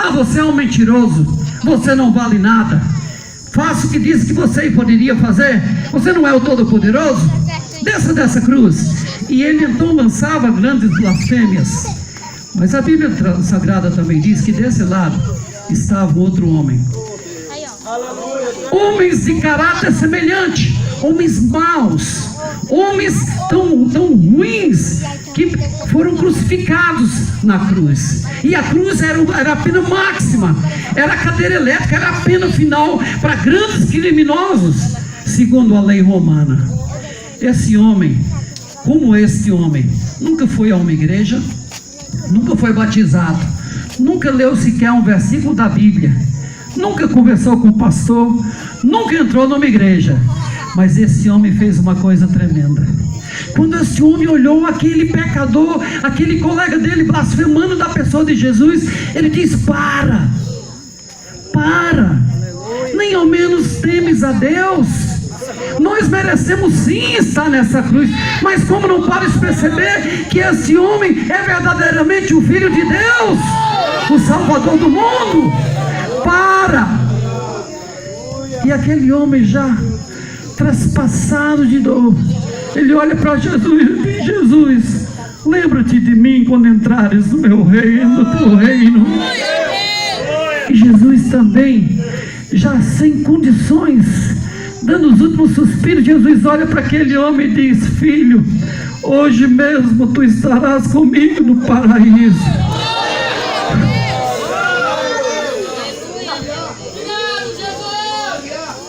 Ah, você é um mentiroso, você não vale nada. Faça o que disse que você poderia fazer. Você não é o Todo-Poderoso? Desça dessa cruz. E ele então lançava grandes blasfêmias. Mas a Bíblia Sagrada também diz que desse lado estava outro homem. Homens de caráter semelhante, homens maus, homens tão ruins, que foram crucificados na cruz. E a cruz era a pena máxima, era a cadeira elétrica, era a pena final para grandes criminosos, segundo a lei romana. Esse homem, como este homem, nunca foi a uma igreja, nunca foi batizado, nunca leu sequer um versículo da Bíblia, nunca conversou com o pastor, nunca entrou numa igreja. Mas esse homem fez uma coisa tremenda. Quando esse homem olhou aquele pecador, aquele colega dele blasfemando da pessoa de Jesus, ele diz: para, nem ao menos temes a Deus. Nós merecemos sim estar nessa cruz, mas como não pares perceber que esse homem é verdadeiramente o Filho de Deus, o Salvador do mundo? Para! E aquele homem já traspassado de dor, ele olha para Jesus e diz: Jesus, lembra-te de mim quando entrares no meu reino, no teu reino. E Jesus também, já sem condições, dando os últimos suspiros, Jesus olha para aquele homem e diz: filho, hoje mesmo tu estarás comigo no paraíso.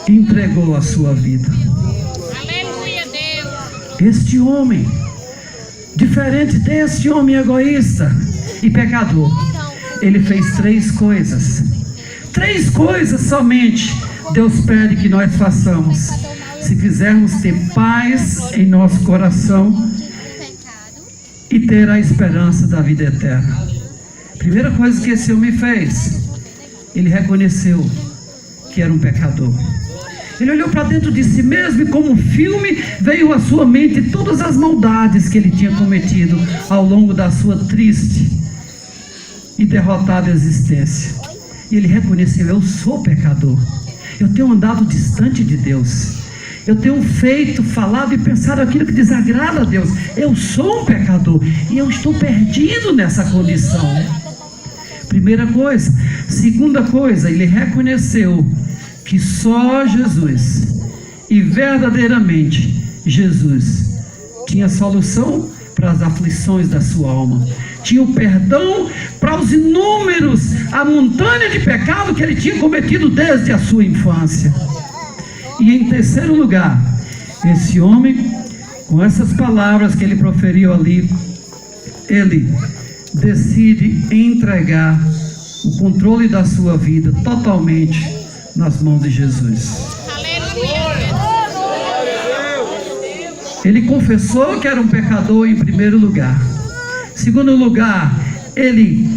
Entregou a sua vida. Aleluia, Deus. Este homem, diferente deste homem egoísta e pecador, ele fez 3 coisas. 3 coisas somente Deus pede que nós façamos, se quisermos ter paz em nosso coração e ter a esperança da vida eterna. Primeira coisa que esse homem fez, ele reconheceu que era um pecador. Ele olhou para dentro de si mesmo e, como um filme, veio à sua mente todas as maldades que ele tinha cometido ao longo da sua triste e derrotada existência. E ele reconheceu: eu sou pecador, eu tenho andado distante de Deus, eu tenho feito, falado e pensado aquilo que desagrada a Deus. Eu sou um pecador e eu estou perdido nessa condição. Primeira coisa. Segunda coisa, ele reconheceu que só Jesus, e verdadeiramente Jesus, tinha solução para as aflições da sua alma, tinha o perdão para os inúmeros, a montanha de pecado que ele tinha cometido desde a sua infância. E em terceiro lugar, esse homem, com essas palavras que ele proferiu ali, ele decide entregar o controle da sua vida totalmente nas mãos de Jesus. Ele confessou que era um pecador em primeiro lugar. Segundo lugar, ele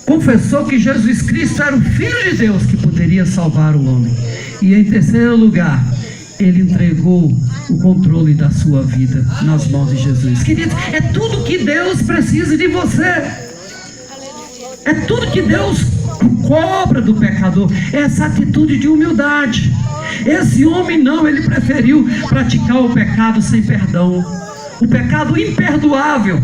confessou que Jesus Cristo era o Filho de Deus que poderia salvar o homem. E em terceiro lugar, ele entregou o controle da sua vida nas mãos de Jesus. Queridos, é tudo que Deus precisa de você. É tudo que Deus cobra do pecador, essa atitude de humildade. Esse homem não, ele preferiu praticar o pecado sem perdão, o pecado imperdoável.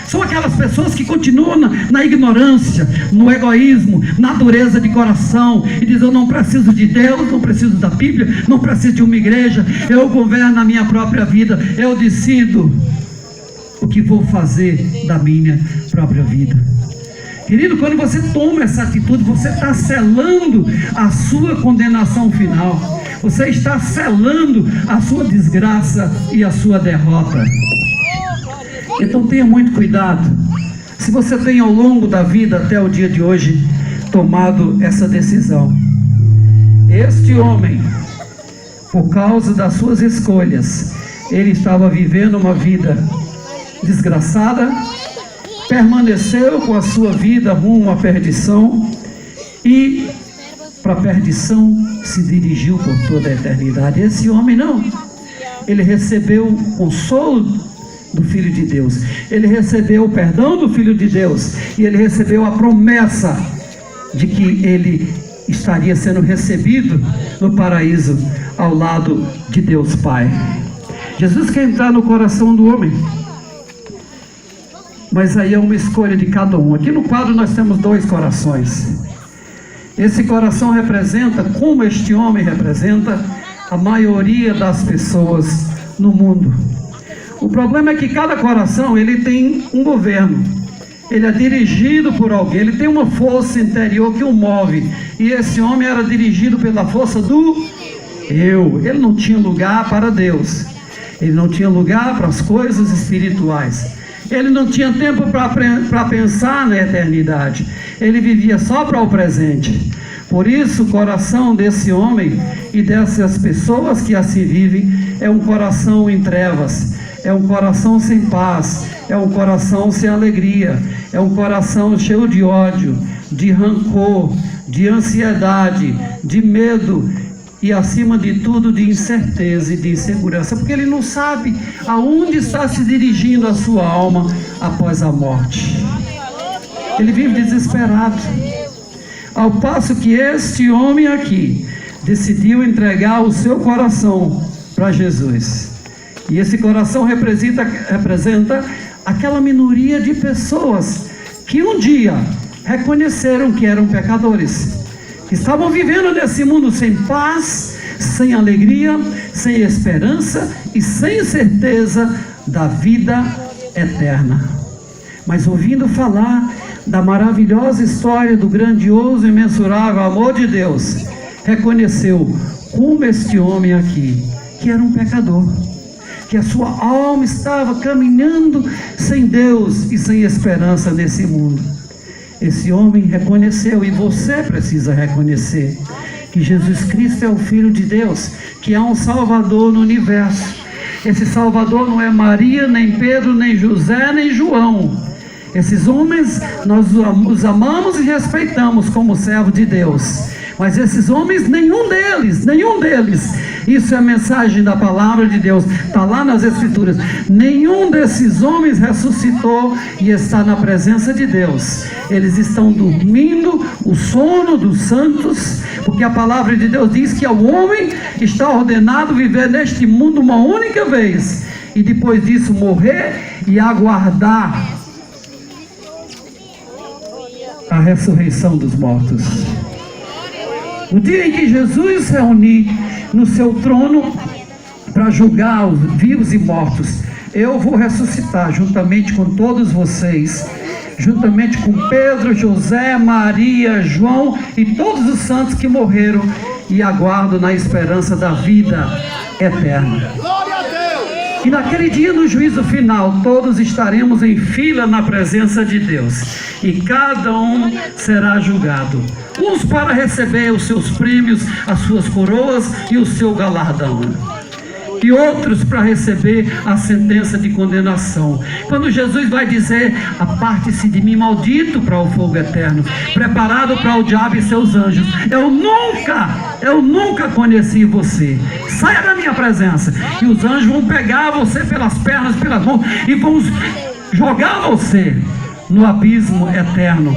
São aquelas pessoas que continuam na ignorância, no egoísmo, na dureza de coração, e dizem: eu não preciso de Deus, não preciso da Bíblia, não preciso de uma igreja, eu governo a minha própria vida, eu decido o que vou fazer da minha própria vida. Querido, quando você toma essa atitude, você está selando a sua condenação final. Você está selando a sua desgraça e a sua derrota. Então tenha muito cuidado. Se você tem ao longo da vida até o dia de hoje tomado essa decisão. Este homem, por causa das suas escolhas, ele estava vivendo uma vida desgraçada, permaneceu com a sua vida rumo à perdição e para a perdição se dirigiu por toda a eternidade. Esse homem não, ele recebeu o consolo do Filho de Deus, ele recebeu o perdão do Filho de Deus e ele recebeu a promessa de que ele estaria sendo recebido no paraíso ao lado de Deus Pai. Jesus quer entrar no coração do homem, mas aí é uma escolha de cada um. Aqui no quadro nós temos 2 corações. Esse coração representa, como este homem representa, a maioria das pessoas no mundo. O problema é que cada coração ele tem um governo. Ele é dirigido por alguém, ele tem uma força interior que o move. E esse homem era dirigido pela força do eu. Ele não tinha lugar para Deus. Ele não tinha lugar para as coisas espirituais. Ele não tinha tempo para pensar na eternidade. Ele vivia só para o presente. Por isso, o coração desse homem e dessas pessoas que assim vivem é um coração em trevas. É um coração sem paz. É um coração sem alegria. É um coração cheio de ódio, de rancor, de ansiedade, de medo e, acima de tudo, de incerteza e de insegurança, porque ele não sabe aonde está se dirigindo a sua alma após a morte. Ele vive desesperado, ao passo que este homem aqui decidiu entregar o seu coração para Jesus. E esse coração representa aquela minoria de pessoas que um dia reconheceram que eram pecadores, que estavam vivendo nesse mundo sem paz, sem alegria, sem esperança e sem certeza da vida eterna. Mas ouvindo falar da maravilhosa história do grandioso e imensurável amor de Deus, reconheceu como este homem aqui, que era um pecador, que a sua alma estava caminhando sem Deus e sem esperança nesse mundo. Esse homem reconheceu, e você precisa reconhecer, que Jesus Cristo é o Filho de Deus, que há um Salvador no universo. Esse Salvador não é Maria, nem Pedro, nem José, nem João. Esses homens nós os amamos e respeitamos como servo de Deus. Mas esses homens, nenhum deles, isso é a mensagem da palavra de Deus, está lá nas Escrituras. Nenhum desses homens ressuscitou e está na presença de Deus. Eles estão dormindo o sono dos santos, porque a palavra de Deus diz que ao homem está ordenado viver neste mundo uma única vez, e depois disso morrer e aguardar a ressurreição dos mortos. No dia em que Jesus se reunir no seu trono para julgar os vivos e mortos, eu vou ressuscitar juntamente com todos vocês, juntamente com Pedro, José, Maria, João e todos os santos que morreram e aguardam na esperança da vida eterna. E naquele dia, no juízo final, todos estaremos em fila na presença de Deus, e cada um será julgado, uns para receber os seus prêmios, as suas coroas e o seu galardão, e outros para receber a sentença de condenação. Quando Jesus vai dizer: aparte-se de mim, maldito, para o fogo eterno, preparado para o diabo e seus anjos. Eu nunca conheci você, saia da minha presença. E os anjos vão pegar você pelas pernas, pelas mãos, e vão jogar você no abismo eterno,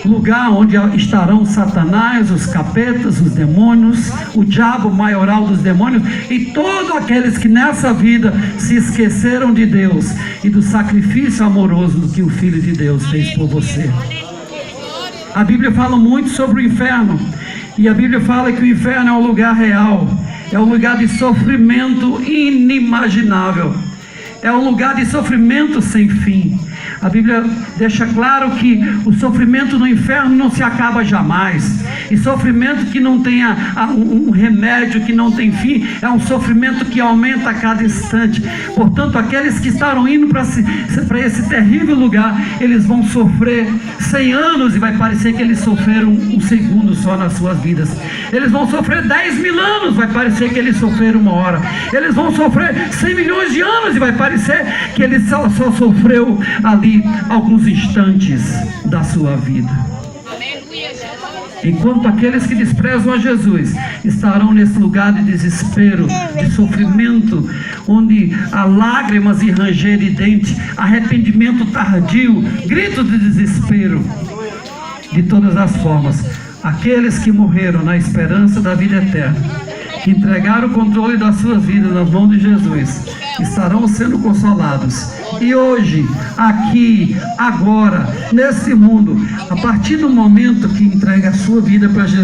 lugar onde estarão Satanás, os capetas, os demônios, o diabo maioral dos demônios e todos aqueles que nessa vida se esqueceram de Deus e do sacrifício amoroso que o Filho de Deus fez por você. A Bíblia fala muito sobre o inferno, e a Bíblia fala que o inferno é um lugar real, é um lugar de sofrimento inimaginável, é um lugar de sofrimento sem fim. A Bíblia deixa claro que o sofrimento no inferno não se acaba jamais. E sofrimento que não tenha um remédio, que não tem fim, é um sofrimento que aumenta a cada instante. Portanto, aqueles que estarão indo para esse terrível lugar, eles vão sofrer 100 anos e vai parecer que eles sofreram um segundo só nas suas vidas. Eles vão sofrer 10 mil anos, vai parecer que eles sofreram uma hora. Eles vão sofrer 100 milhões de anos e vai parecer que eles só sofreu ali alguns instantes da sua vida. Enquanto aqueles que desprezam a Jesus estarão nesse lugar de desespero, de sofrimento, onde há lágrimas e ranger de dente, arrependimento tardio, grito de desespero. De todas as formas, aqueles que morreram na esperança da vida eterna, que entregaram o controle das suas vidas nas mãos de Jesus, estarão sendo consolados. E hoje, aqui, agora, nesse mundo, a partir do momento que entrega a sua vida para Jesus,